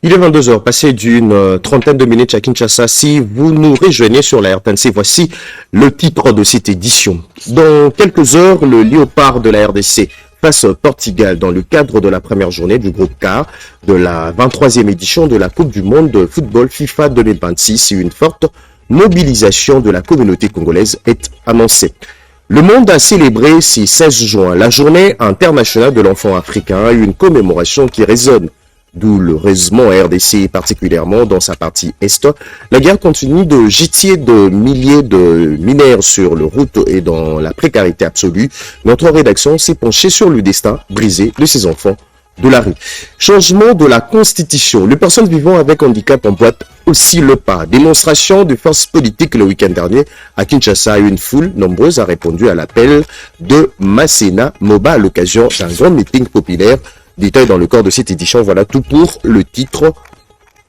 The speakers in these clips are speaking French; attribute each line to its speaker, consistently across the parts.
Speaker 1: Il est 22 heures, passé d'une trentaine de minutes à Kinshasa. Si vous nous rejoignez sur la RTNC, voici le titre de cette édition. Dans quelques heures, le Léopard de la RDC face au Portugal dans le cadre de la première journée du groupe K de la 23e édition de la Coupe du Monde de football FIFA 2026. Une forte mobilisation de la communauté congolaise est annoncée. Le monde a célébré ce 16 juin la journée internationale de l'enfant africain, une commémoration qui résonne. D'où le raisonnement RDC, particulièrement dans sa partie Est. La guerre continue de gîter de milliers de mineurs sur le route et dans la précarité absolue. Notre rédaction s'est penchée sur le destin brisé de ces enfants de la rue. Changement de la Constitution. Les personnes vivant avec handicap emboîtent aussi le pas. Démonstration de force politique le week-end dernier à Kinshasa. Une foule nombreuse a répondu à l'appel de Masséna Moba à l'occasion d'un grand meeting populaire. Détail dans le corps de cette édition. Voilà tout pour le titre.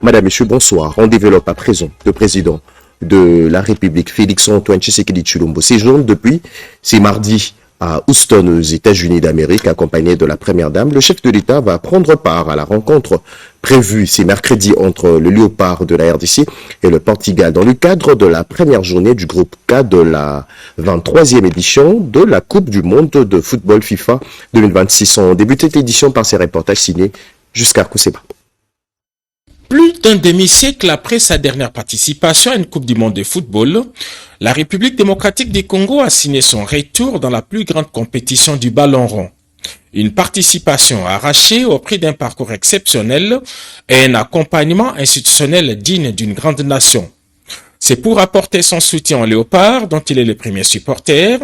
Speaker 1: Madame, Monsieur, bonsoir. On développe à présent le président de la République, Félix-Antoine Tshisekedi Tshilombo, séjourne depuis ce mardi à Houston, aux États-Unis d'Amérique, accompagné de la Première Dame. Le chef de l'État va prendre part à la rencontre prévue ce mercredi entre le Léopard de la RDC et le Portugal dans le cadre de la première journée du groupe K de la 23e édition de la Coupe du Monde de football FIFA 2026. On débute cette édition par ces reportages signés jusqu'à Kouseba.
Speaker 2: Plus d'un demi-siècle après sa dernière participation à une Coupe du Monde de football, la République démocratique du Congo a signé son retour dans la plus grande compétition du ballon rond. Une participation arrachée au prix d'un parcours exceptionnel et un accompagnement institutionnel digne d'une grande nation. C'est pour apporter son soutien au Léopard, dont il est le premier supporter,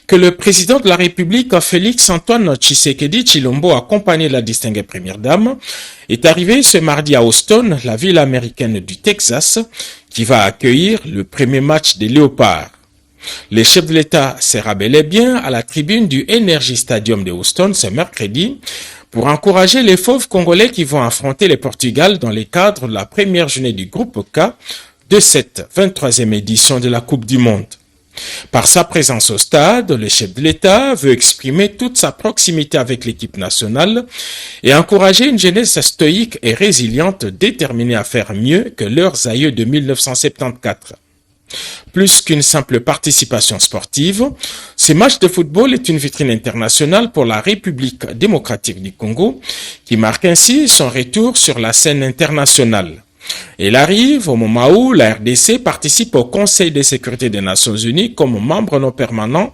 Speaker 2: que le président de la République, Félix-Antoine Tshisekedi Tshilombo, accompagné de la distinguée première dame, est arrivé ce mardi à Houston, la ville américaine du Texas, qui va accueillir le premier match des Léopards. Le chef de l'État sera bel et bien à la tribune du Energy Stadium de Houston ce mercredi pour encourager les fauves congolais qui vont affronter le Portugal dans le cadre de la première journée du groupe K de cette 23e édition de la Coupe du Monde. Par sa présence au stade, le chef de l'État veut exprimer toute sa proximité avec l'équipe nationale et encourager une jeunesse stoïque et résiliente déterminée à faire mieux que leurs aïeux de 1974. Plus qu'une simple participation sportive, ce match de football est une vitrine internationale pour la République démocratique du Congo, qui marque ainsi son retour sur la scène internationale. Il arrive au moment où la RDC participe au Conseil de sécurité des Nations Unies comme membre non permanent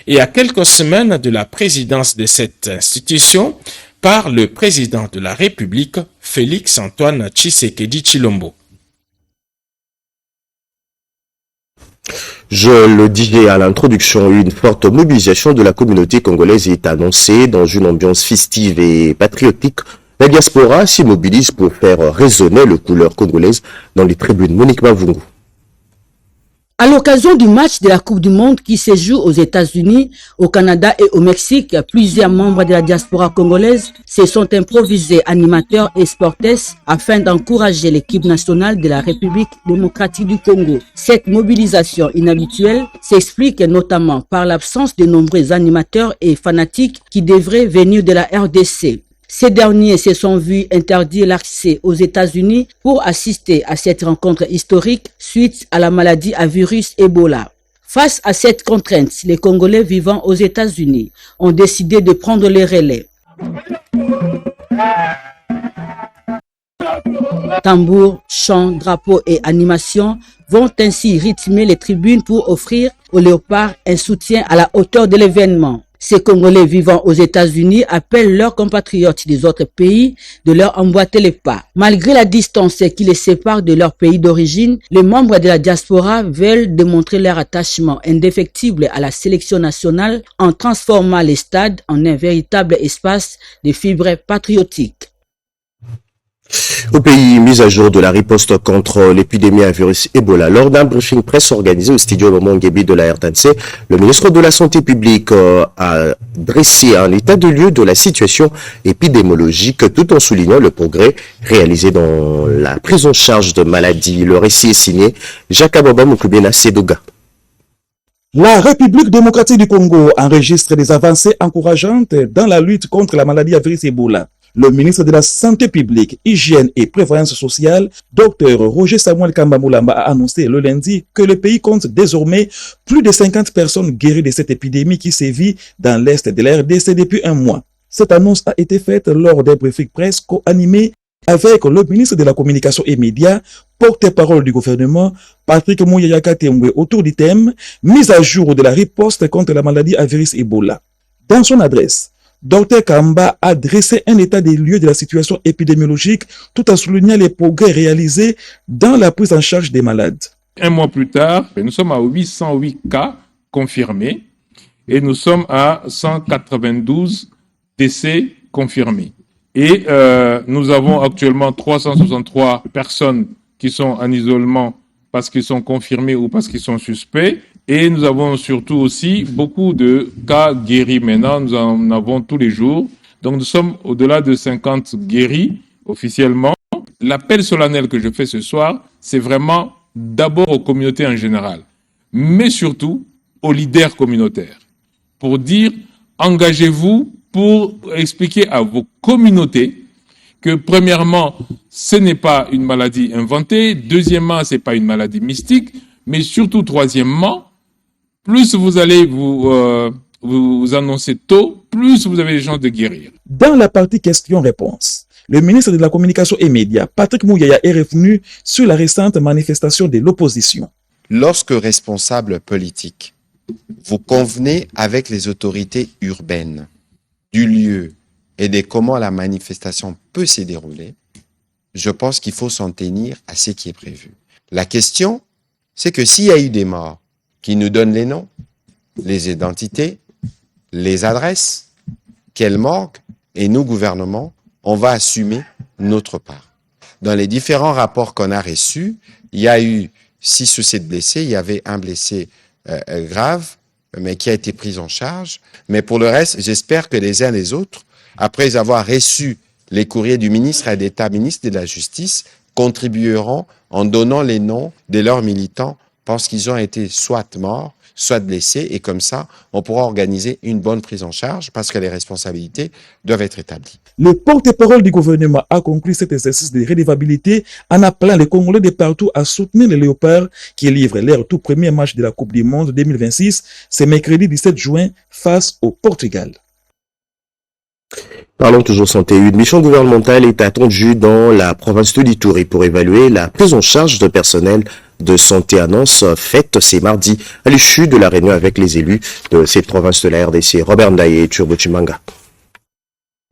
Speaker 2: et à quelques semaines de la présidence de cette institution par le président de la République, Félix-Antoine Tshisekedi Tshilombo.
Speaker 1: Je le disais à l'introduction, une forte mobilisation de la communauté congolaise est annoncée dans une ambiance festive et patriotique. La diaspora s'y mobilise pour faire résonner le couleur congolaise dans les tribunes. Monique Mavungu.
Speaker 3: À l'occasion du match de la Coupe du Monde qui se joue aux États-Unis, au Canada et au Mexique, plusieurs membres de la diaspora congolaise se sont improvisés animateurs et sportifs afin d'encourager l'équipe nationale de la République démocratique du Congo. Cette mobilisation inhabituelle s'explique notamment par l'absence de nombreux animateurs et fanatiques qui devraient venir de la RDC. Ces derniers se sont vus interdire l'accès aux États-Unis pour assister à cette rencontre historique suite à la maladie à virus Ebola. Face à cette contrainte, les Congolais vivant aux États-Unis ont décidé de prendre les relais. Tambours, chants, drapeaux et animations vont ainsi rythmer les tribunes pour offrir aux Léopards un soutien à la hauteur de l'événement. Ces Congolais vivant aux États-Unis appellent leurs compatriotes des autres pays de leur emboîter les pas. Malgré la distance qui les sépare de leur pays d'origine, les membres de la diaspora veulent démontrer leur attachement indéfectible à la sélection nationale en transformant les stades en un véritable espace de fibres patriotiques.
Speaker 1: Au pays, mise à jour de la riposte contre l'épidémie à virus Ebola. Lors d'un briefing presse organisé au studio Momongebi de la RTNC, le ministre de la Santé publique a dressé un état de lieu de la situation épidémiologique tout en soulignant le progrès réalisé dans la prise en charge de maladies. Le récit est signé Jacques Ababa Mukubena Sedoga.
Speaker 4: La République démocratique du Congo enregistre des avancées encourageantes dans la lutte contre la maladie à virus Ebola. Le ministre de la Santé publique, Hygiène et Prévoyance sociale, Dr Roger Samuel Kamba Moulamba, a annoncé le lundi que le pays compte désormais plus de 50 personnes guéries de cette épidémie qui sévit dans l'est de la RDC depuis un mois. Cette annonce a été faite lors d'un briefing presse co-animé avec le ministre de la Communication et Médias, porte-parole du gouvernement, Patrick Mouyaya Katembwe, autour du thème « Mise à jour de la riposte contre la maladie à virus Ebola ». Dans son adresse, Dr Kamba a dressé un état des lieux de la situation épidémiologique tout en soulignant les progrès réalisés dans la prise en charge des malades.
Speaker 5: Un mois plus tard, nous sommes à 808 cas confirmés et nous sommes à 192 décès confirmés. Et nous avons actuellement 363 personnes qui sont en isolement parce qu'ils sont confirmés ou parce qu'ils sont suspects. Et nous avons surtout aussi beaucoup de cas guéris maintenant. Nous en avons tous les jours. Donc nous sommes au-delà de 50 guéris officiellement. L'appel solennel que je fais ce soir, c'est vraiment d'abord aux communautés en général, mais surtout aux leaders communautaires, pour dire engagez-vous pour expliquer à vos communautés que premièrement, ce n'est pas une maladie inventée, deuxièmement, ce n'est pas une maladie mystique, mais surtout troisièmement, plus vous allez vous annoncer tôt, plus vous avez les chances de guérir.
Speaker 4: Dans la partie questions-réponses, le ministre de la Communication et Médias, Patrick Mouyaya, est revenu sur la récente manifestation de l'opposition.
Speaker 6: Lorsque responsable politique, vous convenez avec les autorités urbaines du lieu et de comment la manifestation peut se dérouler, je pense qu'il faut s'en tenir à ce qui est prévu. La question, c'est que s'il y a eu des morts, qui nous donnent les noms, les identités, les adresses, quelle morgue, et nous, gouvernement, on va assumer notre part. Dans les différents rapports qu'on a reçus, il y a eu 6 ou 7 blessés, il y avait un blessé grave, mais qui a été pris en charge. Mais pour le reste, j'espère que les uns les autres, après avoir reçu les courriers du ministre d'État, ministre de la Justice, contribueront en donnant les noms de leurs militants parce qu'ils ont été soit morts, soit blessés, et comme ça, on pourra organiser une bonne prise en charge parce que les responsabilités doivent être établies.
Speaker 4: Le porte-parole du gouvernement a conclu cet exercice de redevabilité en appelant les Congolais de partout à soutenir les Léopards qui livrent leur tout premier match de la Coupe du Monde 2026, ce mercredi 17 juin face au Portugal.
Speaker 1: Parlons toujours santé. Une mission gouvernementale est attendue dans la province de l'Ituri pour évaluer la prise en charge de personnel de santé, annonce faite ce mardi à l'issue de la réunion avec les élus de cette province de la RDC. Robert Ndaye et Turbo Chimanga.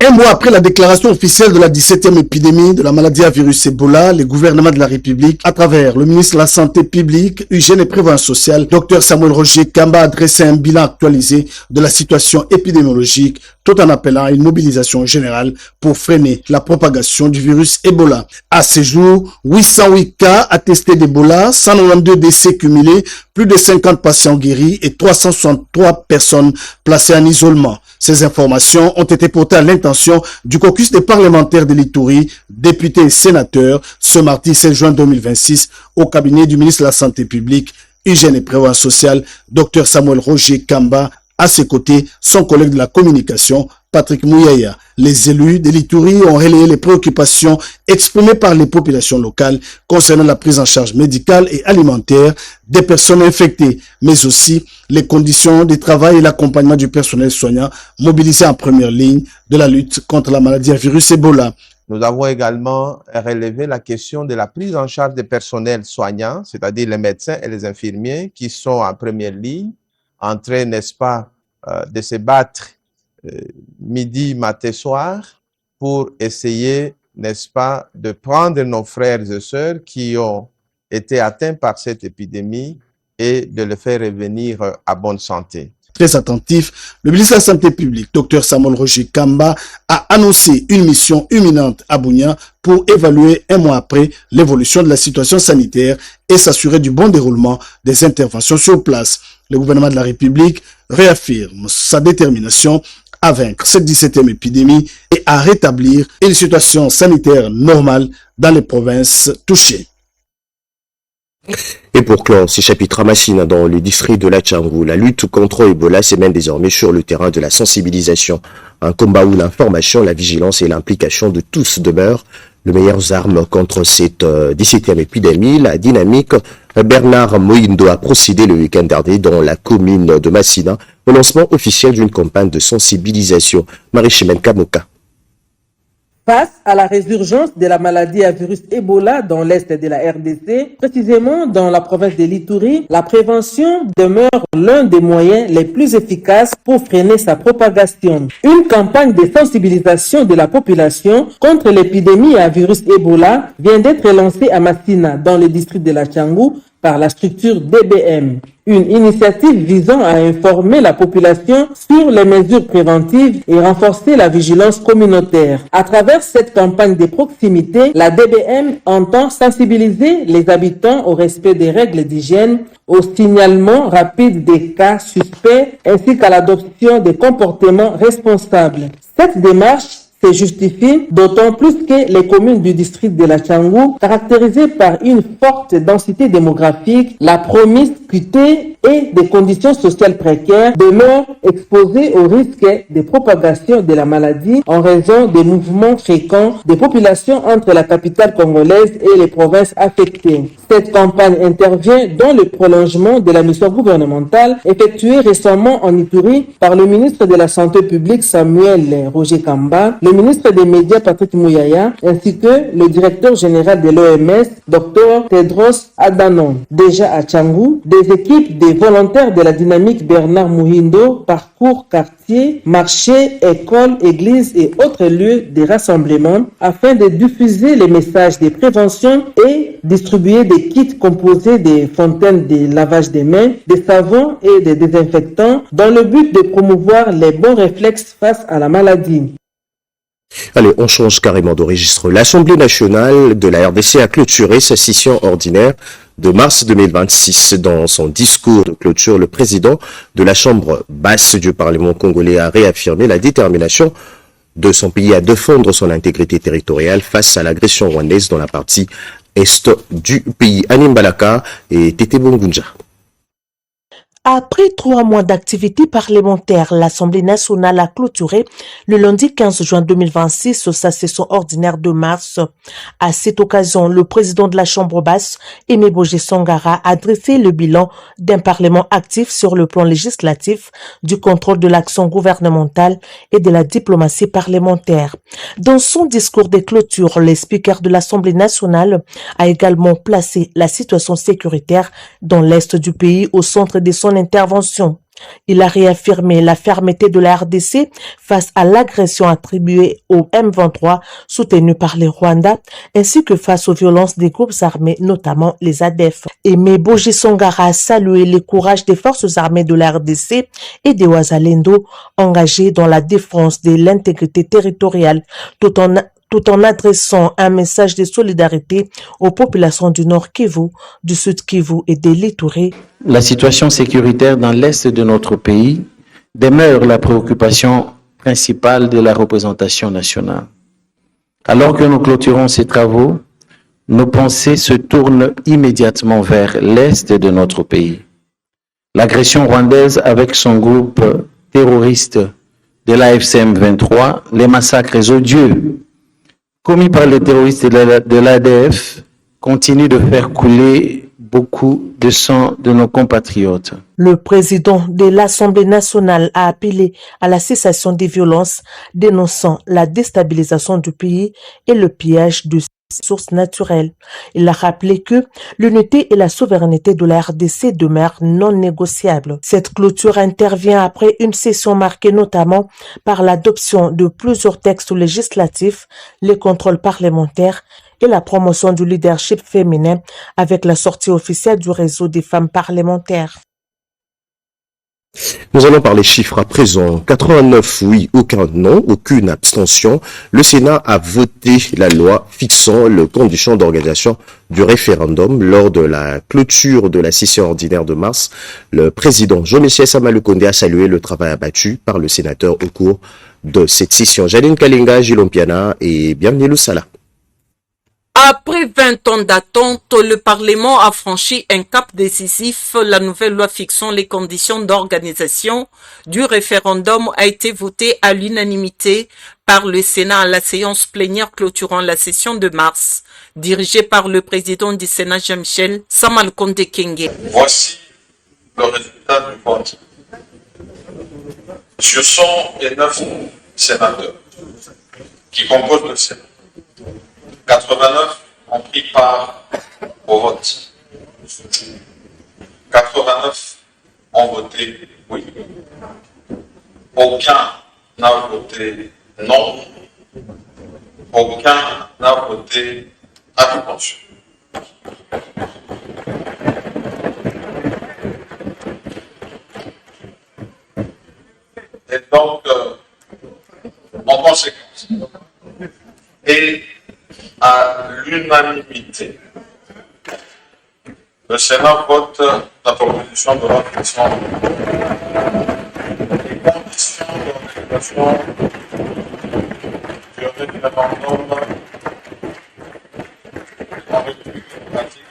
Speaker 7: Un mois après la déclaration officielle de la 17e épidémie de la maladie à virus Ebola, le gouvernement de la République, à travers le ministre de la Santé publique, Hygiène et Prévoyance sociale, Dr Samuel Roger Kamba, a dressé un bilan actualisé de la situation épidémiologique, tout en appelant à une mobilisation générale pour freiner la propagation du virus Ebola. À ce jour, 808 cas attestés d'Ebola, 192 décès cumulés, plus de 50 patients guéris et 363 personnes placées en isolement. Ces informations ont été portées à l'intention du caucus des parlementaires de l'Ituri, députés et sénateurs, ce mardi 16 juin 2026, au cabinet du ministre de la Santé publique, Hygiène et Prévoyance sociale, Dr Samuel Roger Kamba. À ses côtés, son collègue de la communication, Patrick Mouyaya. Les élus de l'Ituri ont relayé les préoccupations exprimées par les populations locales concernant la prise en charge médicale et alimentaire des personnes infectées, mais aussi les conditions de travail et l'accompagnement du personnel soignant mobilisé en première ligne de la lutte contre la maladie à virus Ebola.
Speaker 8: Nous avons également relevé la question de la prise en charge des personnels soignants, c'est-à-dire les médecins et les infirmiers qui sont en première ligne, en train, n'est-ce pas, de se battre midi, matin, soir, pour essayer, n'est-ce pas, de prendre nos frères et sœurs qui ont été atteints par cette épidémie et de les faire revenir à bonne santé.
Speaker 7: Très attentif, le ministre de la Santé publique, Dr Samuel Roger Kamba, a annoncé une mission imminente à Bunia pour évaluer un mois après l'évolution de la situation sanitaire et s'assurer du bon déroulement des interventions sur place. Le gouvernement de la République réaffirme sa détermination à vaincre cette 17e épidémie et à rétablir une situation sanitaire normale dans les provinces touchées.
Speaker 1: Et pour clore ces chapitres à Massina, dans le district de la Tchangou, la lutte contre Ebola se mène désormais sur le terrain de la sensibilisation. Un combat où l'information, la vigilance et l'implication de tous demeurent les meilleures armes contre cette 17e épidémie. La dynamique, Bernard Moindo a procédé le week-end dernier dans la commune de Massina au lancement officiel d'une campagne de sensibilisation. Marie-Chimène Kamoka.
Speaker 9: Face à la résurgence de la maladie à virus Ebola dans l'est de la RDC, précisément dans la province de l'Ituri, la prévention demeure l'un des moyens les plus efficaces pour freiner sa propagation. Une campagne de sensibilisation de la population contre l'épidémie à virus Ebola vient d'être lancée à Massina, dans le district de la Tchangou, par la structure DBM. Une initiative visant à informer la population sur les mesures préventives et renforcer la vigilance communautaire. À travers cette campagne de proximité, la DBM entend sensibiliser les habitants au respect des règles d'hygiène, au signalement rapide des cas suspects ainsi qu'à l'adoption des comportements responsables. Cette démarche se justifie d'autant plus que les communes du district de la Tchangou, caractérisées par une forte densité démographique, la promiscuité et des conditions sociales précaires, demeurent exposées au risque de propagation de la maladie en raison des mouvements fréquents des populations entre la capitale congolaise et les provinces affectées. Cette campagne intervient dans le prolongement de la mission gouvernementale effectuée récemment en Ituri par le ministre de la Santé publique Samuel Roger Kamba, le ministre des Médias Patrick Mouyaya, ainsi que le directeur général de l'OMS, Dr Tedros Adhanom. Déjà à Tchangou, des équipes des volontaires de la dynamique Bernard Mohindo parcourent quartiers, marchés, écoles, églises et autres lieux de rassemblement afin de diffuser les messages de prévention et distribuer des kits composés de fontaines de lavage des mains, de savons et de désinfectants dans le but de promouvoir les bons réflexes face à la maladie.
Speaker 1: Allez, on change carrément de registre. L'Assemblée nationale de la RDC a clôturé sa session ordinaire de mars 2026. Dans son discours de clôture, le président de la Chambre basse du Parlement congolais a réaffirmé la détermination de son pays à défendre son intégrité territoriale face à l'agression rwandaise dans la partie est du pays. Anim Balaka et Tété Bongunja.
Speaker 10: Après 3 mois d'activité parlementaire, l'Assemblée nationale a clôturé le lundi 15 juin 2026 sa session ordinaire de mars. À cette occasion, le président de la Chambre basse, Aimé Bogé Sangara, a dressé le bilan d'un parlement actif sur le plan législatif, du contrôle de l'action gouvernementale et de la diplomatie parlementaire. Dans son discours de clôture, le speaker de l'Assemblée nationale a également placé la situation sécuritaire dans l'est du pays au centre de son intervention. Il a réaffirmé la fermeté de la RDC face à l'agression attribuée au M23 soutenu par les Rwandais, ainsi que face aux violences des groupes armés, notamment les ADF. Aimé Bogé Sangara a salué le courage des forces armées de la RDC et des Wazalendo engagés dans la défense de l'intégrité territoriale, tout en adressant un message de solidarité aux populations du Nord Kivu, du Sud Kivu et de l'Ituri.
Speaker 11: La situation sécuritaire dans l'est de notre pays demeure la préoccupation principale de la représentation nationale. Alors que nous clôturons ces travaux, nos pensées se tournent immédiatement vers l'est de notre pays. L'agression rwandaise avec son groupe terroriste de l'AFC M23, les massacres odieux commis par les terroristes de l'ADF continuent de faire couler beaucoup de sang de nos compatriotes.
Speaker 10: Le président de l'Assemblée nationale a appelé à la cessation des violences, dénonçant la déstabilisation du pays et le pillage de sources naturelles. Il a rappelé que l'unité et la souveraineté de la RDC demeurent non négociables. Cette clôture intervient après une session marquée notamment par l'adoption de plusieurs textes législatifs, les contrôles parlementaires et la promotion du leadership féminin avec la sortie officielle du réseau des femmes parlementaires.
Speaker 1: Nous allons parler chiffres à présent. 89 oui, aucun non, aucune abstention. Le Sénat a voté la loi fixant les conditions d'organisation du référendum lors de la clôture de la session ordinaire de mars. Le président Jean-Michel Sama-Lukonde a salué le travail abattu par le sénateur au cours de cette session. Janine Kalinga, Gilompiana et bienvenue Lusala.
Speaker 12: Après 20 ans d'attente, le Parlement a franchi un cap décisif. La nouvelle loi fixant les conditions d'organisation du référendum a été votée à l'unanimité par le Sénat à la séance plénière clôturant la session de mars, dirigée par le président du Sénat Jean-Michel Samalkonde Kenge.
Speaker 13: Voici le résultat du vote. Sur 109 sénateurs qui composent le Sénat, 89 ont pris part au vote. 89 ont voté oui. Aucun n'a voté non. Aucun n'a voté abstention. Et donc, en conséquence, et à l'unanimité, le Sénat vote la proposition de loi fixant les conditions d'organisation du référendum en République démocratique.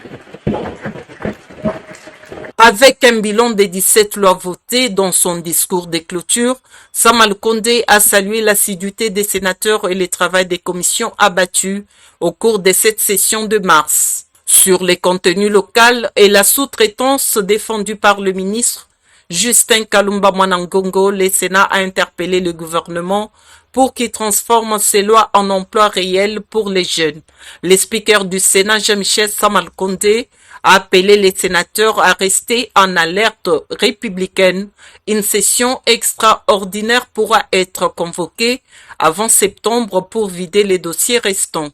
Speaker 12: Avec un bilan des 17 lois votées dans son discours de clôture, Samalkonde a salué l'assiduité des sénateurs et le travail des commissions abattues au cours de cette session de mars. Sur les contenus locaux et la sous-traitance défendue par le ministre Justin Kalumba Mwanangongo, le Sénat a interpellé le gouvernement pour qu'il transforme ces lois en emplois réels pour les jeunes. Le speaker du Sénat, Jean-Michel Samalkonde, a appelé les sénateurs à rester en alerte républicaine. Une session extraordinaire pourra être convoquée avant septembre pour vider les dossiers restants.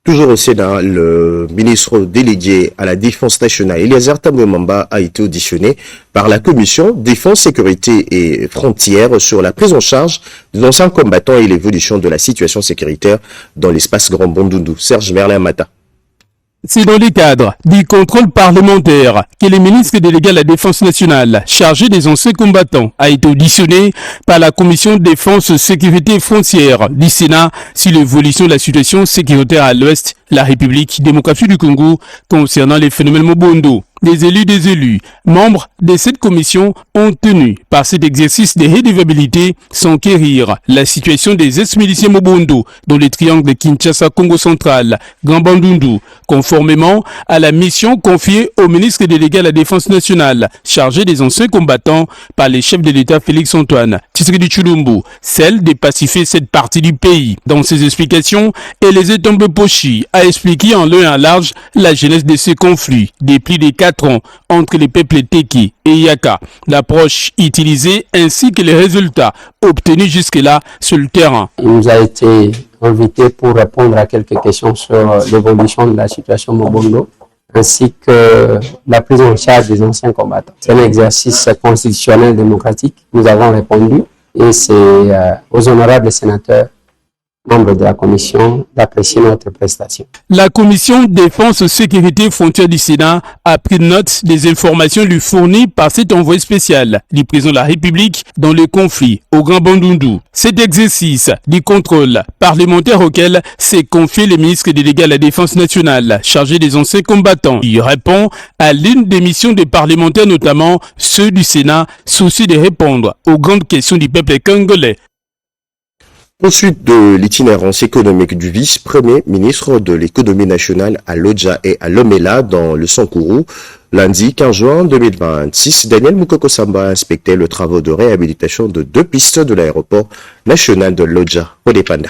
Speaker 1: Toujours au Sénat, le ministre délégué à la Défense nationale, Eliezer Tambwe-Mamba, a été auditionné par la Commission Défense, Sécurité et Frontières sur la prise en charge des anciens combattants et l'évolution de la situation sécuritaire dans l'espace Grand Bandundu. Serge Merlin-Mata.
Speaker 14: C'est dans le cadre du contrôle parlementaire que le ministre délégué à la Défense nationale, chargé des anciens combattants, a été auditionné par la Commission Défense, Sécurité et Frontières du Sénat sur l'évolution de la situation sécuritaire à l'Ouest, la République démocratique du Congo, concernant les phénomènes Mobondo. Des élus, membres de cette commission ont tenu par cet exercice de redevabilité s'enquérir la situation des ex-miliciens Mobondo dans le triangle de Kinshasa, Congo central, Grand Bandundu, conformément à la mission confiée au ministre délégué à la Défense nationale, chargé des anciens combattants par les chefs de l'État Félix-Antoine Tshisekedi Tshilombo, celle de pacifier cette partie du pays. Dans ses explications, Eliezer Tambwe-Poshi a expliqué en long et en large la genèse de ce conflit depuis les 4 ans entre les peuples Teki et Yaka, l'approche utilisée ainsi que les résultats obtenus jusque-là sur le terrain.
Speaker 15: Il nous a été invité pour répondre à quelques questions sur l'évolution de la situation Mobondo ainsi que la prise en charge des anciens combattants. C'est un exercice constitutionnel démocratique. Nous avons répondu et c'est aux honorables sénateurs membres de la commission d'apprécier notre prestation.
Speaker 14: La commission Défense, Sécurité et Frontières du Sénat a pris note des informations lui fournies par cet envoyé spécial du président de la République dans le conflit au Grand Bandundu. Cet exercice du contrôle parlementaire auquel s'est confié le ministre délégué à la Défense nationale, chargé des anciens combattants, il répond à l'une des missions des parlementaires, notamment ceux du Sénat, soucieux de répondre aux grandes questions du peuple congolais.
Speaker 1: Poursuite de l'itinérance économique du vice-premier ministre de l'économie nationale à Lodja et à Lomela dans le Sankourou. Lundi 15 juin 2026, Daniel Mukoko-Samba inspectait le travaux de réhabilitation de 2 pistes de l'aéroport national de Lodja. Odepanda.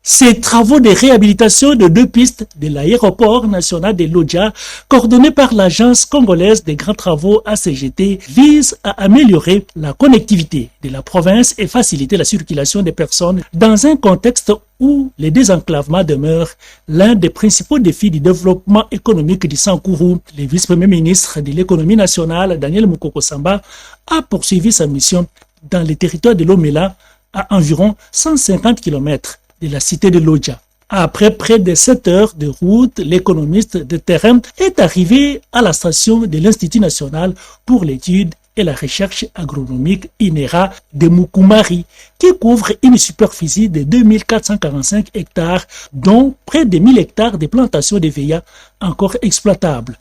Speaker 16: Ces travaux de réhabilitation de 2 pistes de l'aéroport national de Lodja, coordonnés par l'Agence congolaise des grands travaux ACGT, visent à améliorer la connectivité de la province et faciliter la circulation des personnes dans un contexte où le désenclavement demeure l'un des principaux défis du développement économique du Sankourou. Le vice-premier ministre de l'économie nationale, Daniel Mukoko-Samba, a poursuivi sa mission dans le territoire de Lomela à environ 150 km de la cité de Lodja. Après près de 7 heures de route, l'économiste de terrain est arrivé à la station de l'Institut national pour l'étude et la recherche agronomique INERA de Mukumari, qui couvre une superficie de 2445 hectares, dont près de 1000 hectares de plantations de VIA encore exploitables.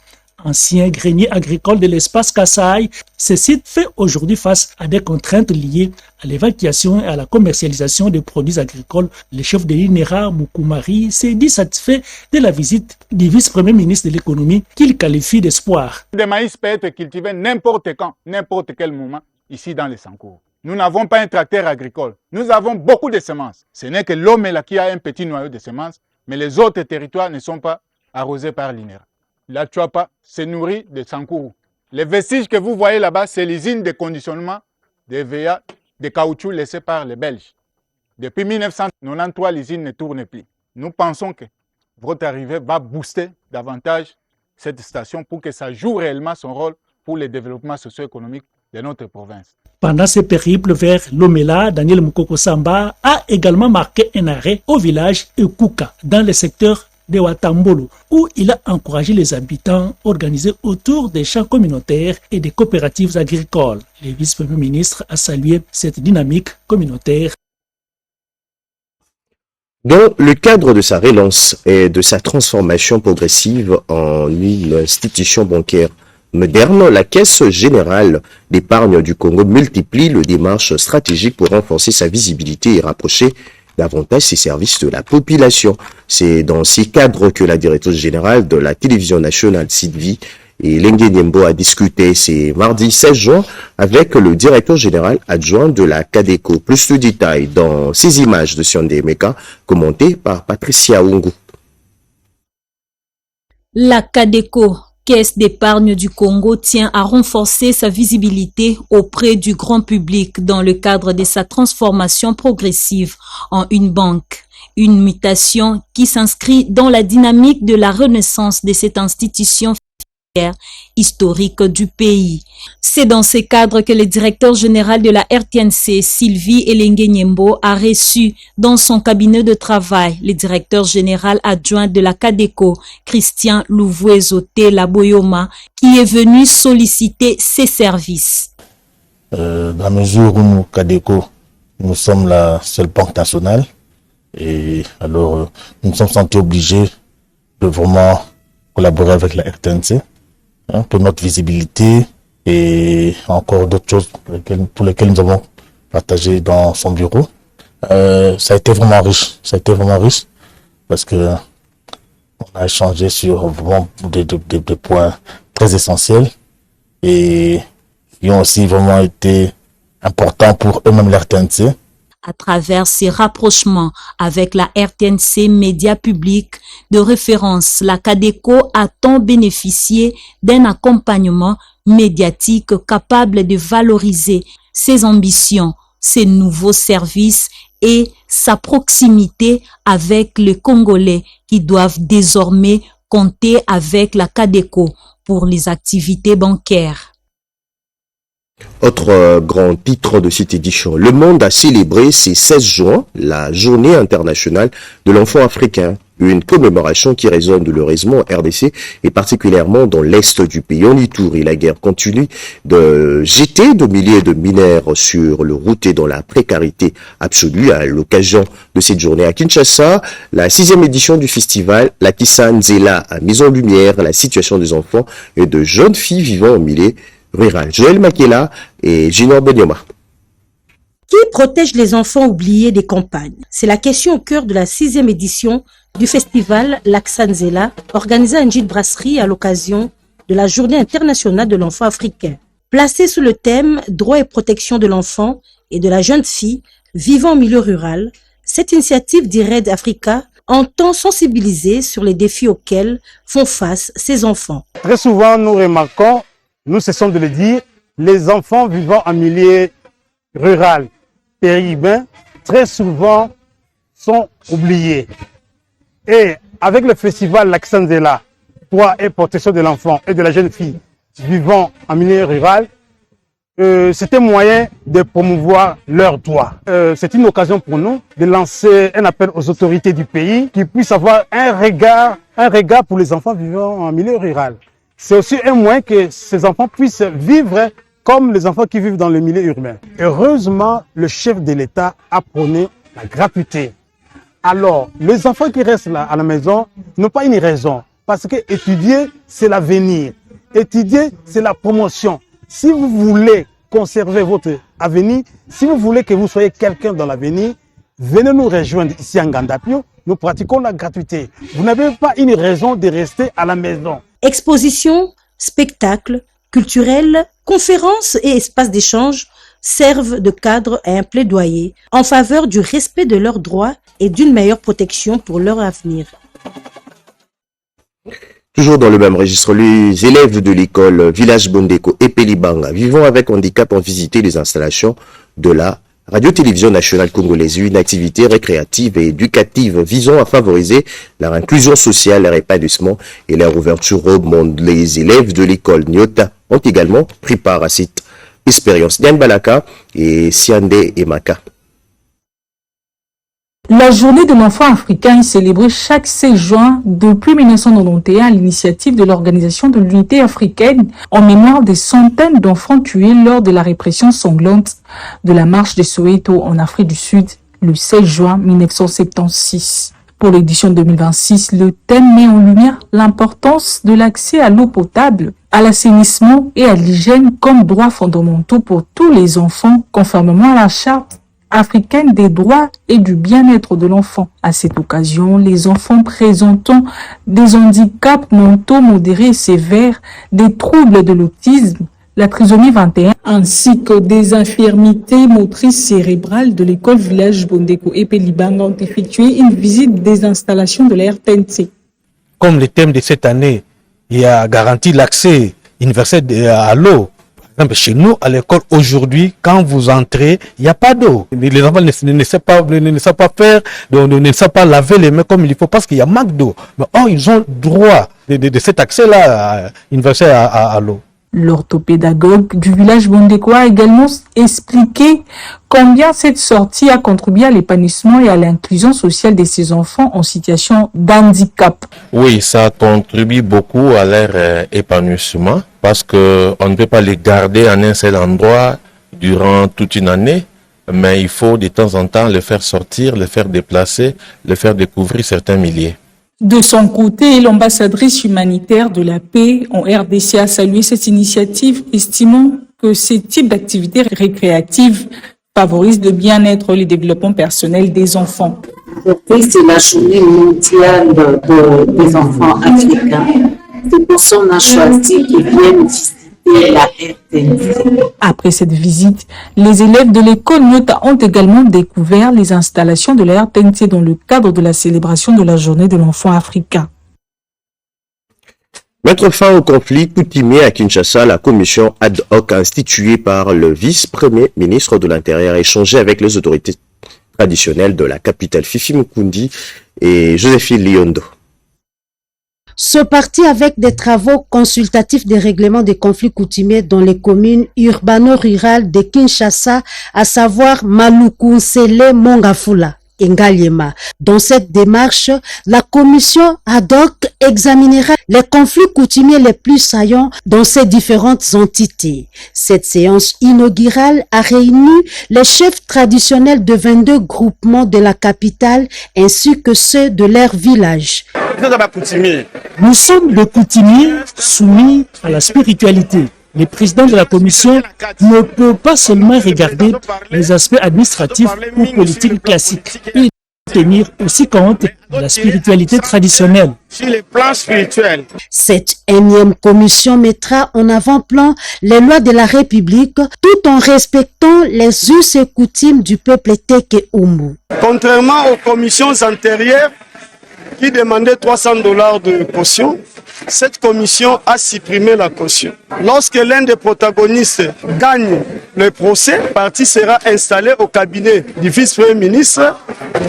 Speaker 16: Ancien grenier agricole de l'espace Kasaï, ce site fait aujourd'hui face à des contraintes liées à l'évacuation et à la commercialisation des produits agricoles. Le chef de l'INERA, Mukumari, s'est dit satisfait de la visite du vice-premier ministre de l'économie qu'il qualifie d'espoir.
Speaker 17: Le maïs peut être cultivé n'importe quand, n'importe quel moment, ici dans les Sankourou. Nous n'avons pas un tracteur agricole. Nous avons beaucoup de semences. Ce n'est que l'Omela qui a un petit noyau de semences, mais les autres territoires ne sont pas arrosés par l'INERA. La Tchouapa se nourrit de Sankourou. Les vestiges que vous voyez là-bas, c'est l'usine de conditionnement des VA de caoutchouc laissée par les Belges. Depuis 1993, l'usine ne tourne plus. Nous pensons que votre arrivée va booster davantage cette station pour que ça joue réellement son rôle pour le développement socio-économique de notre province.
Speaker 16: Pendant ce périple vers l'Omela, Daniel Mukoko Samba a également marqué un arrêt au village Ekuka, dans le secteur de Watambolo, où il a encouragé les habitants organisés autour des champs communautaires et des coopératives agricoles. Le vice-premier ministre a salué cette dynamique communautaire.
Speaker 1: Dans le cadre de sa relance et de sa transformation progressive en une institution bancaire moderne, la Caisse générale d'épargne du Congo multiplie les démarches stratégiques pour renforcer sa visibilité et rapprocher davantage ses services de la population. C'est dans ces cadres que la directrice générale de la télévision nationale Sylvie et Lengue Niembo a discuté ce mardi 16 juin avec le directeur général adjoint de la CADECO. Plus de détails dans ces images de Siondé Meka commentées par Patricia Ongu.
Speaker 18: La CADECO, Caisse d'épargne du Congo, tient à renforcer sa visibilité auprès du grand public dans le cadre de sa transformation progressive en une banque. Une mutation qui s'inscrit dans la dynamique de la renaissance de cette institution historique du pays. C'est dans ce cadre que le directeur général de la RTNC, Sylvie Elenge Niembo, a reçu dans son cabinet de travail le directeur général adjoint de la CADECO, Christian Louvuezote Laboyoma, qui est venu solliciter ses services.
Speaker 19: Dans la mesure où nous, CADECO, nous sommes la seule banque nationale, et alors nous nous sommes sentis obligés de vraiment collaborer avec la RTNC pour notre visibilité et encore d'autres choses pour lesquelles nous avons partagé dans son bureau. Ça a été vraiment riche, parce que on a échangé sur vraiment des points très essentiels et qui ont aussi vraiment été importants pour eux-mêmes la RTNC.
Speaker 18: À travers ces rapprochements avec la RTNC Média Public de référence, la CADECO a tant bénéficié d'un accompagnement médiatique capable de valoriser ses ambitions, ses nouveaux services et sa proximité avec les Congolais qui doivent désormais compter avec la CADECO pour les activités bancaires.
Speaker 1: Autre grand titre de cette édition, le monde a célébré ce 16 juin la journée internationale de l'enfant africain, une commémoration qui résonne douloureusement en RDC et particulièrement dans l'est du pays. En Ituri, la guerre continue de jeter de milliers de mineurs sur le route et dans la précarité absolue. À l'occasion de cette journée à Kinshasa, la 6e édition du festival La Kisanzela a mis en lumière la situation des enfants et de jeunes filles vivant en milieu rural. Joël Makela et Junior Benioma.
Speaker 20: Qui protège les enfants oubliés des campagnes? C'est la question au cœur de la 6e édition du festival Laksanzela, organisé à Njid Brasserie à l'occasion de la Journée internationale de l'enfant africain. Placé sous le thème droit et protection de l'enfant et de la jeune fille vivant en milieu rural, cette initiative d'IRED Africa entend sensibiliser sur les défis auxquels font face ces enfants.
Speaker 21: Très souvent, nous remarquons, nous cessons de le dire, les enfants vivant en milieu rural, périurbain, très souvent sont oubliés. Et avec le festival Laksanzela, droit et protection de l'enfant et de la jeune fille vivant en milieu rural, c'est un moyen de promouvoir leurs droits. C'est une occasion pour nous de lancer un appel aux autorités du pays qui puissent avoir un regard pour les enfants vivant en milieu rural. C'est aussi un moyen que ces enfants puissent vivre comme les enfants qui vivent dans le milieu urbain. Heureusement, le chef de l'État a prôné la gratuité. Alors, les enfants qui restent là à la maison n'ont pas une raison. Parce que étudier, c'est l'avenir. Étudier, c'est la promotion. Si vous voulez conserver votre avenir, si vous voulez que vous soyez quelqu'un dans l'avenir, venez nous rejoindre ici à Ngandapio. Nous pratiquons la gratuité. Vous n'avez pas une raison de rester à la maison.
Speaker 20: Expositions, spectacles, culturels, conférences et espaces d'échange servent de cadre à un plaidoyer en faveur du respect de leurs droits et d'une meilleure protection pour leur avenir.
Speaker 1: Toujours dans le même registre, les élèves de l'école Village Bondeko et Pelibanga vivant avec handicap ont visité les installations de la Radio-Télévision nationale congolaise, une activité récréative et éducative visant à favoriser leur inclusion sociale, leur épanouissement et leur ouverture au monde. Les élèves de l'école Nyota ont également pris part à cette expérience. Diane Balaka et Siande Emaka.
Speaker 2: La journée de l'enfant africain est célébrée chaque 16 juin depuis 1991 à l'initiative de l'Organisation de l'Unité africaine en mémoire des centaines d'enfants tués lors de la répression sanglante de la marche de Soweto en Afrique du Sud le 16 juin 1976. Pour l'édition 2026, le thème met en lumière l'importance de l'accès à l'eau potable, à l'assainissement et à l'hygiène comme droits fondamentaux pour tous les enfants, conformément à la charte africaine des droits et du bien-être de l'enfant. À cette occasion, les enfants présentant des handicaps mentaux modérés et sévères, des troubles de l'autisme, la trisomie 21, ainsi que des infirmités motrices cérébrales de l'école Village Bondeko et Pelibanga ont effectué une visite des installations de la RTNC.
Speaker 22: Comme le thème de cette année, il a garanti l'accès universel à l'eau. Chez nous, à l'école, aujourd'hui, quand vous entrez, il n'y a pas d'eau. Les enfants ne savent pas faire, ne savent pas laver les mains comme il faut parce qu'il y a manque d'eau. Mais ils ont droit de cet accès-là universel à l'eau.
Speaker 2: L'orthopédagogue du village Bondeko a également expliqué combien cette sortie a contribué à l'épanouissement et à l'inclusion sociale de ces enfants en situation d'handicap.
Speaker 23: Oui, ça contribue beaucoup à leur épanouissement parce qu'on ne peut pas les garder en un seul endroit durant toute une année, mais il faut de temps en temps les faire sortir, les faire déplacer, les faire découvrir certains milieux.
Speaker 2: De son côté, l'ambassadrice humanitaire de la paix en RDC a salué cette initiative, estimant que ce type d'activité récréative favorise le bien-être et le développement personnel des enfants.
Speaker 24: C'est la journée mondiale des enfants africains. C'est pour ça qu'on a choisi qu'ils viennent visiter la RTNC.
Speaker 2: Après cette visite, les élèves de l'école Nyota ont également découvert les installations de la RTNC dans le cadre de la célébration de la journée de l'enfant africain.
Speaker 1: Mettre fin au conflit coutumier à Kinshasa, la commission ad hoc instituée par le vice-premier ministre de l'Intérieur a échangé avec les autorités traditionnelles de la capitale Fifi Mukundi et Joséphine Liondo.
Speaker 20: Ce parti avec des travaux consultatifs des règlements des conflits coutumiers dans les communes urbano-rurales de Kinshasa, à savoir Maluku, Nsele, Mongafula et Ngaliema. Dans cette démarche, la commission ad hoc examinera les conflits coutumiers les plus saillants dans ces différentes entités. Cette séance inaugurale a réuni les chefs traditionnels de 22 groupements de la capitale ainsi que ceux de leur village.
Speaker 16: Nous sommes des coutumiers soumis à la spiritualité. Le président de la commission ne peut pas seulement regarder les aspects administratifs ou politiques classiques. Il doit tenir aussi compte de la spiritualité traditionnelle.
Speaker 21: Sur le plan spirituel.
Speaker 20: Cette énième commission mettra en avant-plan les lois de la République tout en respectant les us et coutumes du peuple Teke Umbu.
Speaker 21: Contrairement aux commissions antérieures qui demandaient $300 de caution, cette commission a supprimé la caution. Lorsque l'un des protagonistes gagne le procès, le parti sera installé au cabinet du vice-premier ministre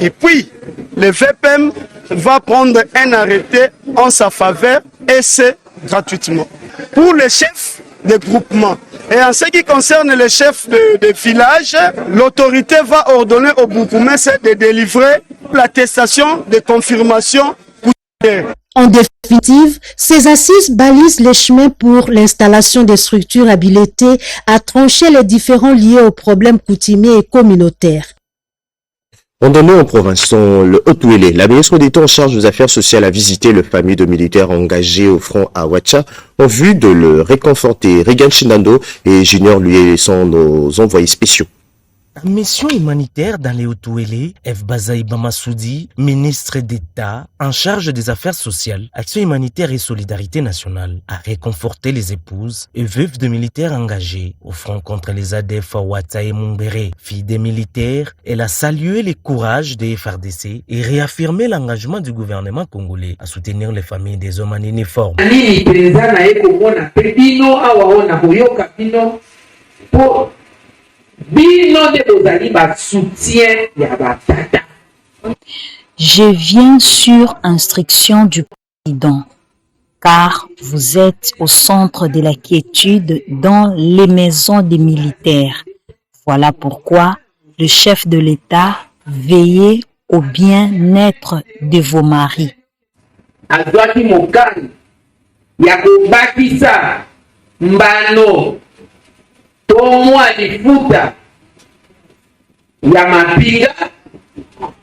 Speaker 21: et puis le VPM va prendre un arrêté en sa faveur et c'est gratuitement. Pour les chefs de groupement et en ce qui concerne les chefs de village, l'autorité va ordonner au bourgmestre de délivrer l'attestation de confirmation.
Speaker 20: En définitive, ces assises balisent les chemins pour l'installation des structures habilitées à trancher les différends liés aux problèmes coutumiers et communautaires.
Speaker 1: Randonnée en province, dans le Haut-Ouélé, la ministre d'État en charge des affaires sociales a visité les familles de militaires engagés au front à Ouacha en vue de le réconforter. Regan Chinando et Junior lui sont nos envoyés spéciaux.
Speaker 3: Mission humanitaire dans les Haut-Ouélé, F. Bazaï Bamassoudi, ministre d'État en charge des affaires sociales, action humanitaire et solidarité nationale, a réconforté les épouses et veuves de militaires engagés au front contre les ADF à Ouatta et Mumbere. Fille des militaires, elle a salué le courage des FRDC et réaffirmé l'engagement du gouvernement congolais à soutenir les familles des hommes en uniforme.
Speaker 18: Je viens sur instruction du président, car vous êtes au centre de la quiétude dans les maisons des militaires. Voilà pourquoi le chef de l'État veillait au bien-être de vos maris.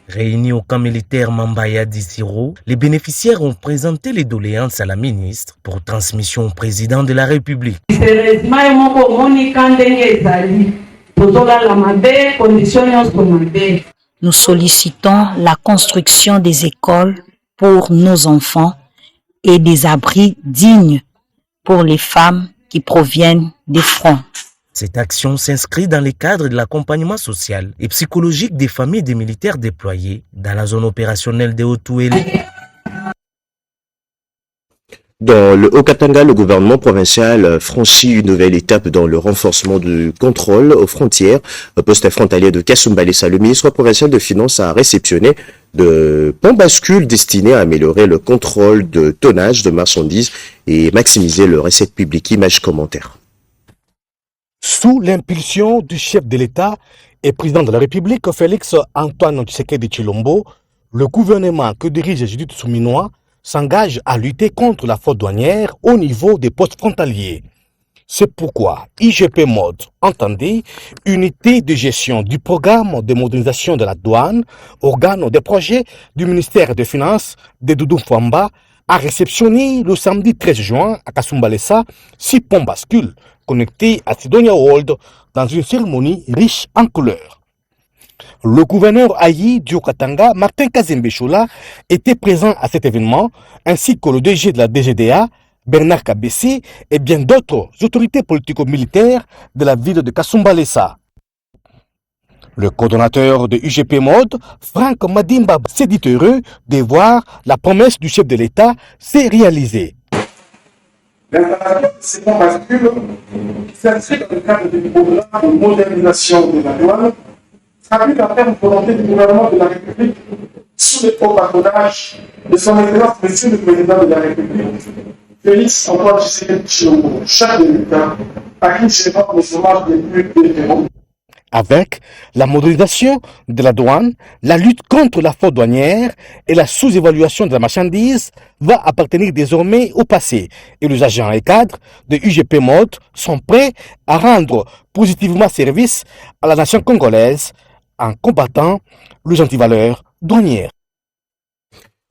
Speaker 3: Réunis au camp militaire Mambaya d'Isiro, les bénéficiaires ont présenté les doléances à la ministre pour transmission au président de la République.
Speaker 18: Nous sollicitons la construction des écoles pour nos enfants et des abris dignes pour les femmes qui proviennent des fronts.
Speaker 3: Cette action s'inscrit dans le cadre de l'accompagnement social et psychologique des familles des militaires déployés dans la zone opérationnelle des Haut-Ouélé.
Speaker 1: Dans le Haut-Katanga, le gouvernement provincial franchit une nouvelle étape dans le renforcement du contrôle aux frontières. Au poste frontalier de Kasumbalesa, le ministre provincial de Finances a réceptionné de bons bascules destinés à améliorer le contrôle de tonnage de marchandises et maximiser le recette publique. Image commentaire.
Speaker 22: Sous l'impulsion du chef de l'État et président de la République, Félix Antoine Tshisekedi Tshilombo, le gouvernement que dirige Judith Souminois s'engage à lutter contre la fraude douanière au niveau des postes frontaliers. C'est pourquoi IGP Mode, entendez, unité de gestion du programme de modernisation de la douane, organe des projets du ministère des Finances de Doudou Fwamba, a réceptionné le samedi 13 juin à Kasumbalesa 6 ponts bascules connectés à Sidonia World dans une cérémonie riche en couleurs. Le gouverneur Ayi du Haut-Katanga, Martin Kazembe-Chola, était présent à cet événement, ainsi que le DG de la DGDA, Bernard Kabessi, et bien d'autres autorités politico-militaires de la ville de Kasumbalesa. Le coordonnateur de UGP Mode, Franck Madimba, s'est dit heureux de voir la promesse du chef de l'État s'est réalisée.
Speaker 4: L'installation de ces ponts bascules qui s'inscrit dans le cadre du programme de modernisation de la douane s'appuie la ferme volonté du gouvernement de la République sous le haut patronage de son Excellence Monsieur le Président de la République, Félix Antoine Tshisekedi Tshilombo, chef de l'État, à qui je rends mes hommages les plus vénéraux.
Speaker 22: Avec la modernisation de la douane, la lutte contre la fraude douanière et la sous-évaluation de la marchandise va appartenir désormais au passé et les agents et cadres de UGP Mode sont prêts à rendre positivement service à la nation congolaise en combattant les antivaleurs douanières.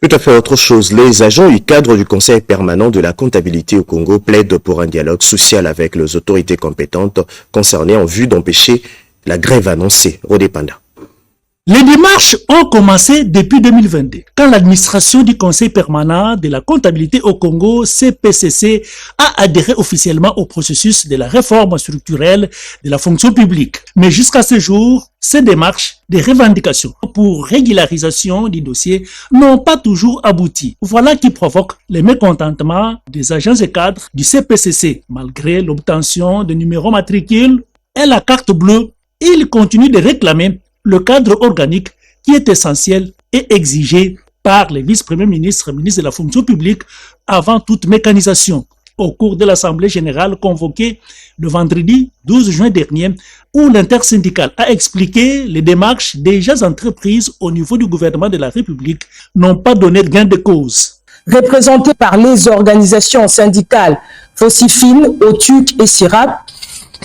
Speaker 1: Tout à fait autre chose. Les agents et cadres du Conseil permanent de la comptabilité au Congo plaident pour un dialogue social avec les autorités compétentes concernées en vue d'empêcher la grève annoncée. Rodépanda.
Speaker 16: Les démarches ont commencé depuis 2022, quand l'administration du Conseil permanent de la comptabilité au Congo, CPCC, a adhéré officiellement au processus de la réforme structurelle de la fonction publique. Mais jusqu'à ce jour, ces démarches de revendication pour régularisation du dossier n'ont pas toujours abouti. Voilà qui provoque le mécontentement des agents et cadres du CPCC. Malgré l'obtention de numéros matricules et la carte bleue, ils continuent de réclamer le cadre organique qui est essentiel et exigé par les vice-premiers ministres, ministres de la fonction publique, avant toute mécanisation. Au cours de l'Assemblée générale convoquée le vendredi 12 juin dernier, où l'intersyndicale a expliqué les démarches déjà entreprises au niveau du gouvernement de la République n'ont pas donné gain de cause.
Speaker 5: représentés par les organisations syndicales Fossifine, OTUC et SIRAP.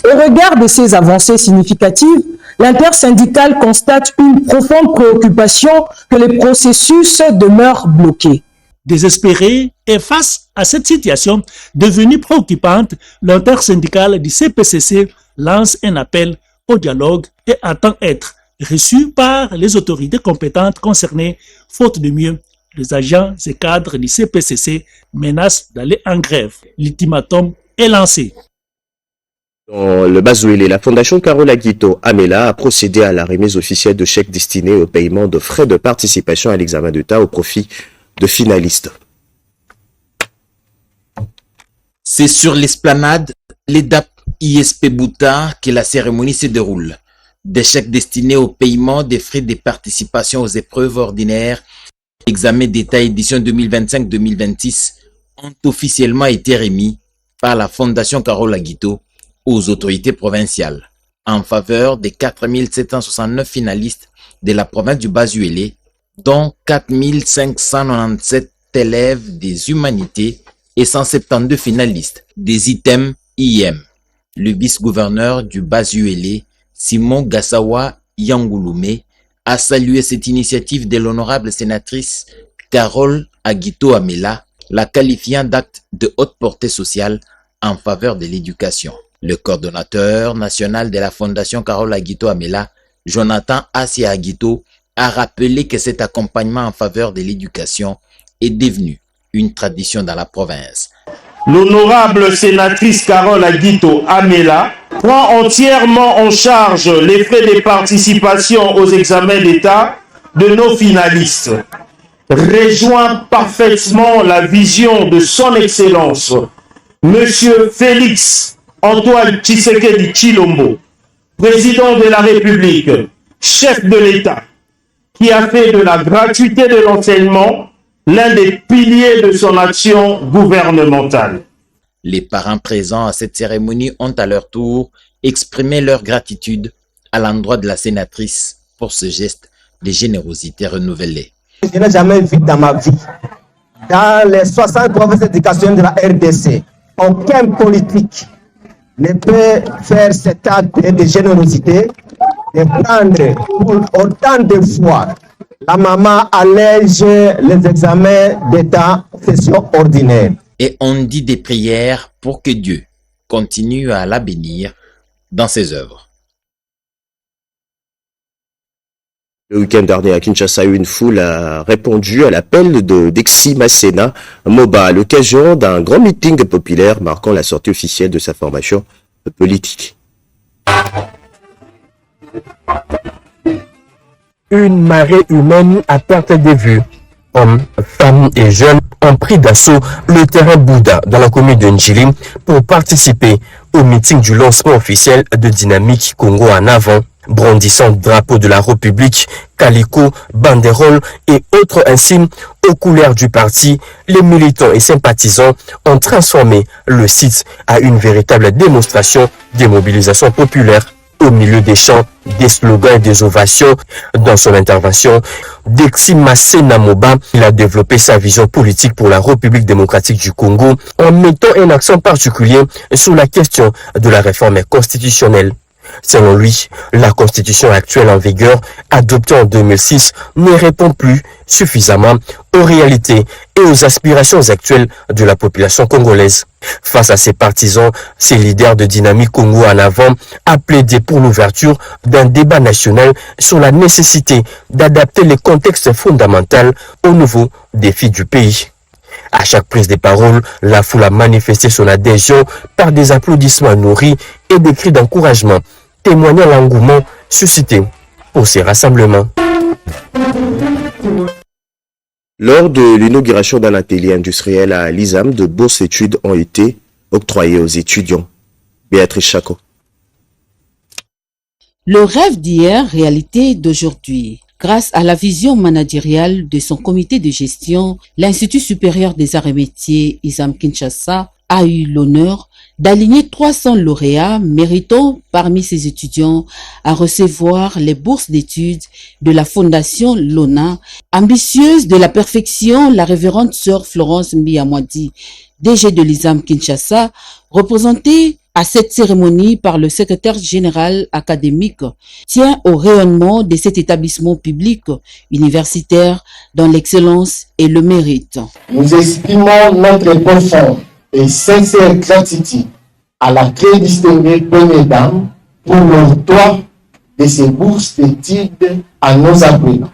Speaker 5: Au regard de ces avancées significatives, l'intersyndicale constate une profonde préoccupation que les processus demeurent bloqués.
Speaker 16: Désespéré et face à cette situation devenue préoccupante, l'intersyndicale du CPCC lance un appel au dialogue et attend être reçu par les autorités compétentes concernées. Faute de mieux, les agents et cadres du CPCC menacent d'aller en grève. L'ultimatum est lancé.
Speaker 1: Dans le Bazouélé, la Fondation Carole Aguito Amela a procédé à la remise officielle de chèques destinés au paiement de frais de participation à l'examen d'État au profit de finalistes.
Speaker 6: C'est sur l'esplanade l'EDAP ISP Bouta que la cérémonie se déroule. Des chèques destinés au paiement des frais de participation aux épreuves ordinaires, examen d'État édition 2025-2026 ont officiellement été remis par la Fondation Carole Aguito aux autorités provinciales en faveur des 4769 finalistes de la province du Bazouélé, dont 4597 élèves des humanités et 172 finalistes des items IM. Le vice-gouverneur du Bazouélé, Simon Gassawa Yangoulumé, a salué cette initiative de l'honorable sénatrice Carole Aguito Amela, la qualifiant d'acte de haute portée sociale en faveur de l'éducation. Le coordonnateur national de la Fondation Carole Aguito Amela, Jonathan Assia Aguito, a rappelé que cet accompagnement en faveur de l'éducation est devenu une tradition dans la province.
Speaker 7: L'honorable sénatrice Carole Aguito Amela prend entièrement en charge les frais de participation aux examens d'État de nos finalistes. Rejoint parfaitement la vision de son Excellence, Monsieur Félix Antoine Tshisekedi Tshilombo, président de la République, chef de l'État, qui a fait de la gratuité de l'enseignement l'un des piliers de son action gouvernementale.
Speaker 6: Les parents présents à cette cérémonie ont à leur tour exprimé leur gratitude à l'endroit de la sénatrice pour ce geste de générosité renouvelée.
Speaker 8: Je n'ai jamais vu dans ma vie, dans les 60 provinces d'éducation de la RDC, aucun politique ne peut faire cet acte de générosité, de prendre pour autant de fois la maman allège les examens d'État session ordinaire.
Speaker 6: Et on dit des prières pour que Dieu continue à la bénir dans ses œuvres.
Speaker 1: Le week-end dernier à Kinshasa, une foule a répondu à l'appel de Dexy Masséna Moba à l'occasion d'un grand meeting populaire marquant la sortie officielle de sa formation politique.
Speaker 25: Une marée humaine à perte de vue. Hommes, femmes et jeunes ont pris d'assaut le terrain Bouddha dans la commune de Njili pour participer au meeting du lancement officiel de Dynamique Congo en avant. Brandissant drapeau de la République, calico, banderole et autres insignes aux couleurs du parti, les militants et sympathisants ont transformé le site à une véritable démonstration de mobilisation populaire. Au milieu des chants, des slogans et des ovations, dans son intervention, Dexy Masséna Moba, il a développé sa vision politique pour la République démocratique du Congo en mettant un accent particulier sur la question de la réforme constitutionnelle. Selon lui, la constitution actuelle en vigueur, adoptée en 2006, ne répond plus suffisamment aux réalités et aux aspirations actuelles de la population congolaise. Face à ses partisans, ces leaders de Dynamique Congo en avant a plaidé pour l'ouverture d'un débat national sur la nécessité d'adapter les contextes fondamentaux aux nouveaux défis du pays. À chaque prise de parole, la foule a manifesté son adhésion par des applaudissements nourris et des cris d'encouragement, témoignant l'engouement suscité pour ces rassemblements.
Speaker 1: Lors de l'inauguration d'un atelier industriel à l'ISAM, de bourses études ont été octroyées aux étudiants. Béatrice Chaco.
Speaker 26: Le rêve d'hier, réalité d'aujourd'hui. Grâce à la vision managériale de son comité de gestion, l'Institut supérieur des arts et métiers ISAM Kinshasa a eu l'honneur d'aligner 300 lauréats méritants parmi ses étudiants à recevoir les bourses d'études de la Fondation Lona. Ambitieuse de la perfection, la révérende sœur Florence Mbiyamwadi, DG de l'ISAM Kinshasa, représentée à cette cérémonie par le secrétaire général académique, tient au rayonnement de cet établissement public universitaire dans l'excellence et le mérite.
Speaker 9: Nous exprimons notre profonde et sincère gratitude à la très distinguée première dame pour l'octroi de ces bourses d'études à nos apprenants.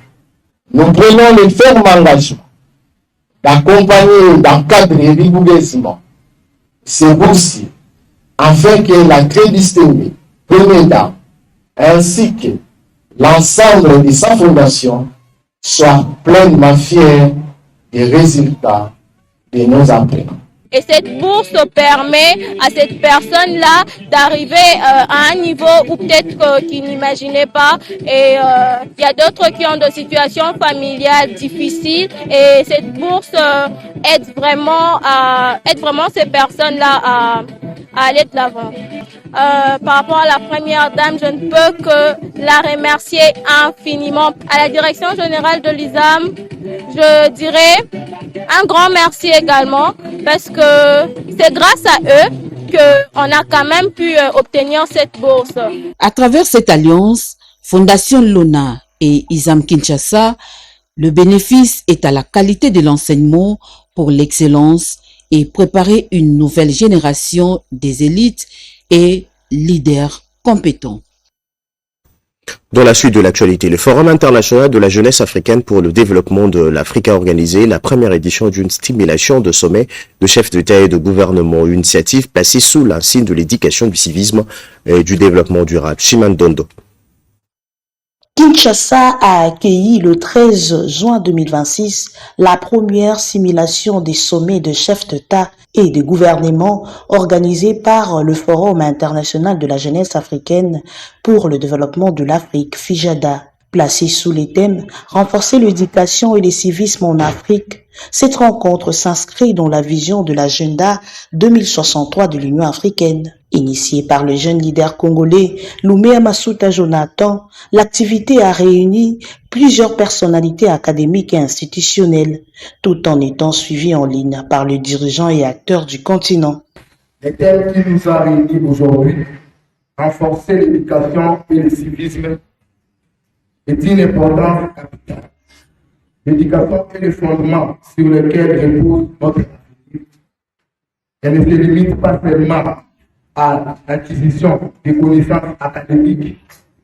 Speaker 9: Nous prenons le ferme engagement d'accompagner et d'encadrer rigoureusement ces boursiers afin que la très distinguée première dame ainsi que l'ensemble de sa fondation soient pleinement fiers des résultats de nos apprenants.
Speaker 10: Et cette bourse permet à cette personne-là d'arriver à un niveau où peut-être qu'il n'imaginait pas. Et il y a d'autres qui ont des situations familiales difficiles. Et cette bourse aide vraiment ces personnes-là à aller de l'avant. Par rapport à la première dame, je ne peux que la remercier infiniment. À la direction générale de l'ISAM, je dirais un grand merci également parce que c'est grâce à eux qu'on a quand même pu obtenir cette bourse.
Speaker 26: À travers cette alliance, Fondation Lona et ISAM Kinshasa, le bénéfice est à la qualité de l'enseignement pour l'excellence et préparer une nouvelle génération des élites et leaders compétents.
Speaker 1: Dans la suite de l'actualité, le Forum international de la jeunesse africaine pour le développement de l'Afrique a organisé la première édition d'une stimulation de sommet de chefs d'État et de gouvernement, une initiative placée sous l'insigne de l'éducation, du civisme et du développement durable. Chimane Dondo.
Speaker 11: Kinshasa a accueilli le 13 juin 2026 la première simulation des sommets de chefs d'État et de gouvernement organisée par le Forum international de la jeunesse africaine pour le développement de l'Afrique, FIJADA. Placée sous les thèmes « Renforcer l'éducation et le civisme en Afrique », cette rencontre s'inscrit dans la vision de l'agenda 2063 de l'Union africaine. Initiée par le jeune leader congolais Lumea Masuta Jonathan, l'activité a réuni plusieurs personnalités académiques et institutionnelles, tout en étant suivie en ligne par les dirigeants et acteurs du continent.
Speaker 4: Le thème qui nous a réunis aujourd'hui, renforcer l'éducation et le civisme, est d'une importance capitale. L'éducation est le fondement sur lequel repose notre avenir. Elle ne se limite pas seulement à l'acquisition des connaissances académiques,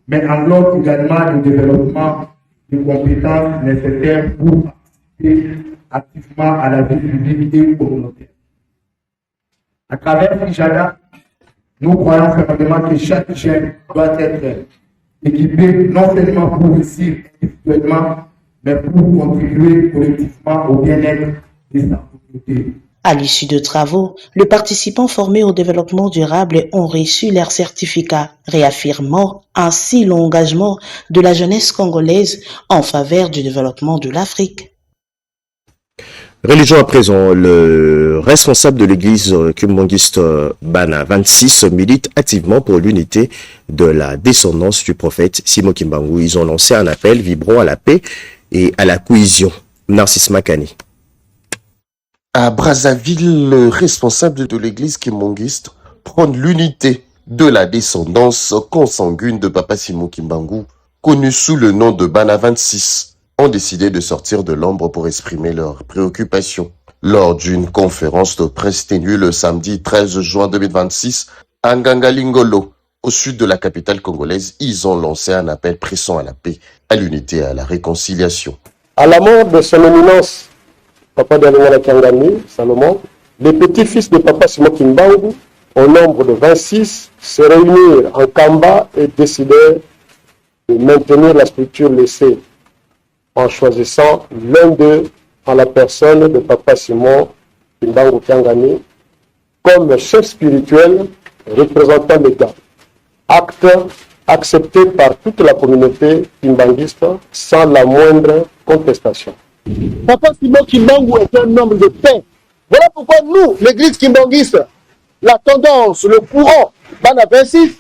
Speaker 4: mais englobe également le développement des compétences nécessaires pour participer activement à la vie publique et communautaire. À travers FIJADA, nous croyons fermement que chaque jeune doit être équipé non seulement pour réussir individuellement, mais pour contribuer collectivement au bien-être de sa communauté.
Speaker 11: À l'issue de travaux, les participants formés au développement durable ont reçu leur certificat, réaffirmant ainsi l'engagement de la jeunesse congolaise en faveur du développement de l'Afrique.
Speaker 1: Religion à présent, le responsable de l'église kumbangiste Bana 26 milite activement pour l'unité de la descendance du prophète Simon Kimbangu. Ils ont lancé un appel vibrant à la paix et à la cohésion. Narcisse Makani.
Speaker 12: À Brazzaville, le responsable de l'église kimbangiste prône l'unité de la descendance consanguine de Papa Simon Kimbangu, connu sous le nom de Bana 26. Ont décidé de sortir de l'ombre pour exprimer leurs préoccupations. Lors d'une conférence de presse tenue le samedi 13 juin 2026 à Ngangalingolo, au sud de la capitale congolaise, ils ont lancé un appel pressant à la paix, à l'unité et à la réconciliation.
Speaker 13: À la mort de son éminence, Papa Dalingala Kangani, Salomon, les petits-fils de Papa Simon Kimbangu, au nombre de 26, se réunirent en Kamba et décidèrent de maintenir la structure laissée en choisissant l'un d'eux en la personne de Papa Simon Kimbangu Kangani comme chef spirituel représentant l'État. Acte accepté par toute la communauté kimbanguiste sans la moindre contestation.
Speaker 15: Papa Simon Kimbangu est un homme de paix,
Speaker 9: Voilà pourquoi nous, l'église kimbanguiste, la tendance, le courant, Bana 26,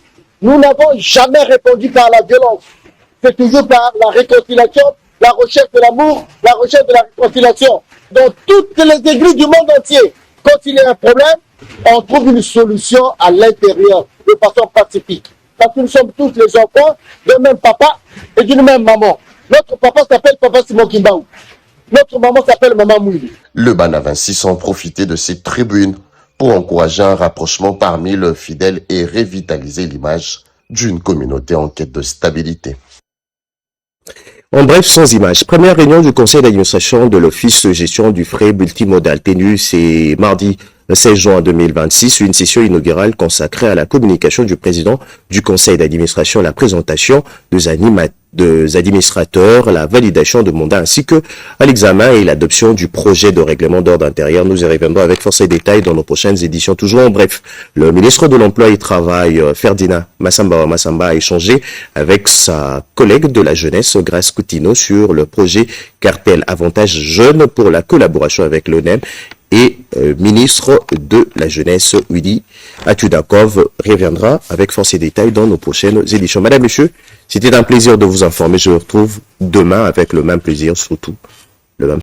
Speaker 9: nous n'avons jamais répondu par la violence. C'est toujours par la réconciliation, la recherche de l'amour, la recherche de la réconciliation. Dans toutes les églises du monde entier, quand il y a un problème, on trouve une solution à l'intérieur, de façon pacifique. Parce que nous sommes tous les enfants d'un même papa et d'une même maman. Notre papa s'appelle Papa Simon Kimbangu. Notre maman s'appelle Maman Mouili.
Speaker 12: Le Bana 26 ont profité de cette tribune pour encourager un rapprochement parmi leurs fidèles et revitaliser l'image d'une communauté en quête de stabilité.
Speaker 1: En bref, sans images. Première réunion du conseil d'administration de l'Office de gestion du frais multimodal tenu c'est mardi 16 juin 2026, une session inaugurale consacrée à la communication du président du conseil d'administration, la présentation des administrateurs, la validation de mandat ainsi que à l'examen et l'adoption du projet de règlement d'ordre intérieur. Nous y reviendrons avec force et détails dans nos prochaines éditions. Toujours en bref, le ministre de l'Emploi et Travail, Ferdinand Massamba a échangé avec sa collègue de la jeunesse, Grace Coutinho, sur le projet Cartel Avantage Jeunes pour la collaboration avec l'ONEM et ministre de la Jeunesse, Willy Atudakov, reviendra avec force et détails dans nos prochaines éditions. Madame, Monsieur, c'était un plaisir de vous informer. Je vous retrouve demain avec le même plaisir surtout.